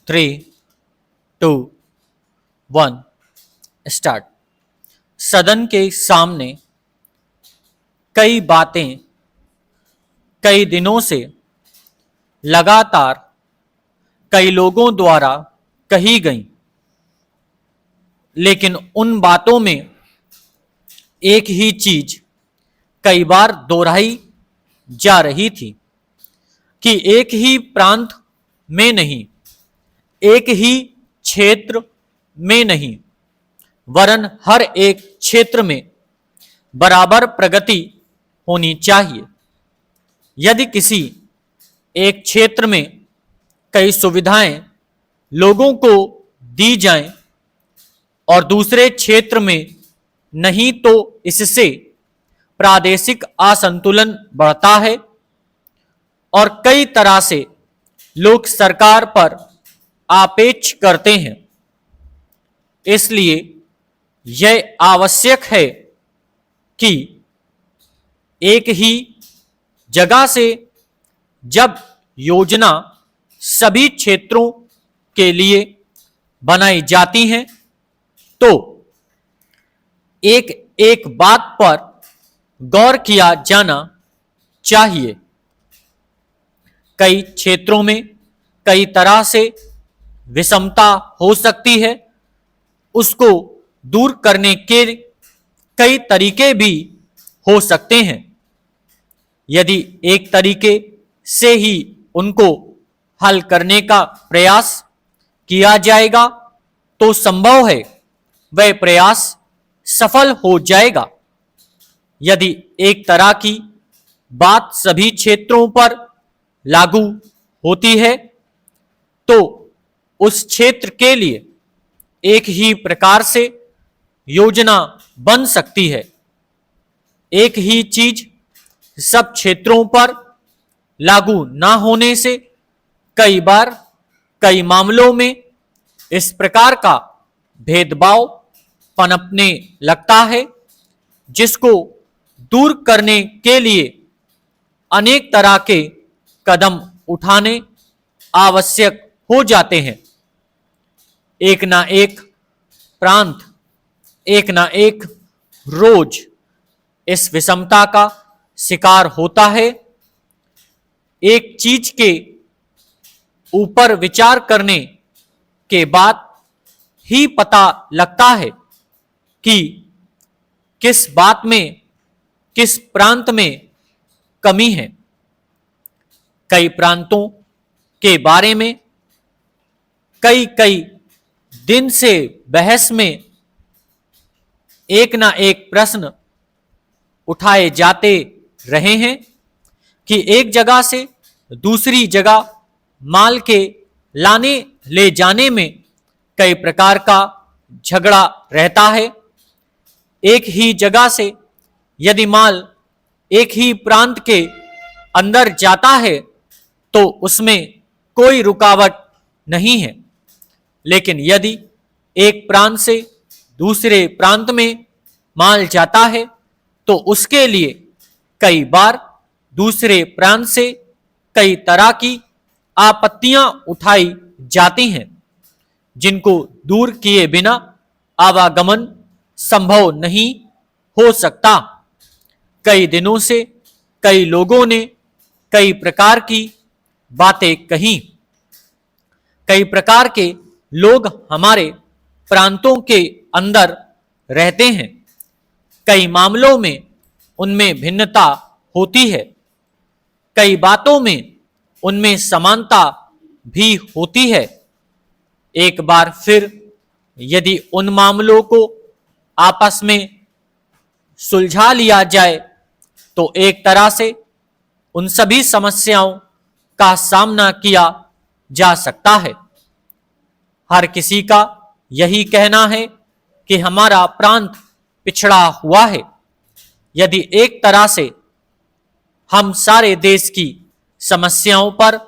3, 2, 1 start. सदन के सामने कई बातें कई दिनों से लगातार कई लोगों द्वारा कही गईं, लेकिन उन बातों में एक ही चीज कई बार दोहराई जा रही थी कि एक ही प्रांत में नहीं, एक ही क्षेत्र में नहीं, वरन हर एक क्षेत्र में बराबर प्रगति होनी चाहिए। यदि किसी एक क्षेत्र में कई सुविधाएं लोगों को दी जाएं और दूसरे क्षेत्र में नहीं, तो इससे प्रादेशिक असंतुलन बढ़ता है और कई तरह से लोग सरकार पर आपेच करते हैं। इसलिए यह आवश्यक है कि एक ही जगह से जब योजना सभी क्षेत्रों के लिए बनाई जाती हैं, तो एक एक बात पर गौर किया जाना चाहिए। कई क्षेत्रों में कई तरह से विषमता हो सकती है, उसको दूर करने के कई तरीके भी हो सकते हैं। यदि एक तरीके से ही उनको हल करने का प्रयास किया जाएगा तो संभव है वह प्रयास सफल हो जाएगा। यदि एक तरह की बात सभी क्षेत्रों पर लागू होती है तो उस क्षेत्र के लिए एक ही प्रकार से योजना बन सकती है। एक ही चीज सब क्षेत्रों पर लागू ना होने से कई बार कई मामलों में इस प्रकार का भेदभाव पनपने लगता है, जिसको दूर करने के लिए अनेक तरह के कदम उठाने आवश्यक हो जाते हैं। एक ना एक प्रांत एक ना एक रोज इस विषमता का शिकार होता है। एक चीज के ऊपर विचार करने के बाद ही पता लगता है कि किस बात में, किस प्रांत में कमी है। कई प्रांतों के बारे में कई कई दिन से बहस में एक ना एक प्रश्न उठाए जाते रहे हैं कि एक जगह से दूसरी जगह माल के लाने ले जाने में कई प्रकार का झगड़ा रहता है। एक ही जगह से यदि माल एक ही प्रांत के अंदर जाता है तो उसमें कोई रुकावट नहीं है, लेकिन यदि एक प्रांत से दूसरे प्रांत में माल जाता है तो उसके लिए कई बार दूसरे प्रांत से कई तरह की आपत्तियां उठाई जाती हैं, जिनको दूर किए बिना आवागमन संभव नहीं हो सकता। कई दिनों से कई लोगों ने कई प्रकार की बातें कही। कई प्रकार के लोग हमारे प्रांतों के अंदर रहते हैं। कई मामलों में उनमें भिन्नता होती है, कई बातों में उनमें समानता भी होती है। एक बार फिर यदि उन मामलों को आपस में सुलझा लिया जाए तो एक तरह से उन सभी समस्याओं का सामना किया जा सकता है। हर किसी का यही कहना है कि हमारा प्रांत पिछड़ा हुआ है। यदि एक तरह से हम सारे देश की समस्याओं पर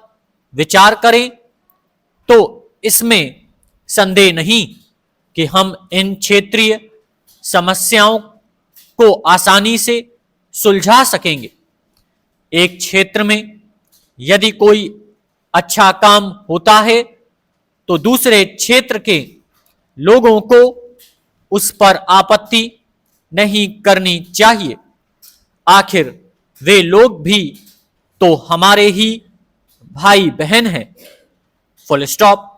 विचार करें तो इसमें संदेह नहीं कि हम इन क्षेत्रीय समस्याओं को आसानी से सुलझा सकेंगे। एक क्षेत्र में यदि कोई अच्छा काम होता है तो दूसरे क्षेत्र के लोगों को उस पर आपत्ति नहीं करनी चाहिए। आखिर वे लोग भी तो हमारे ही भाई बहन हैं। Full stop.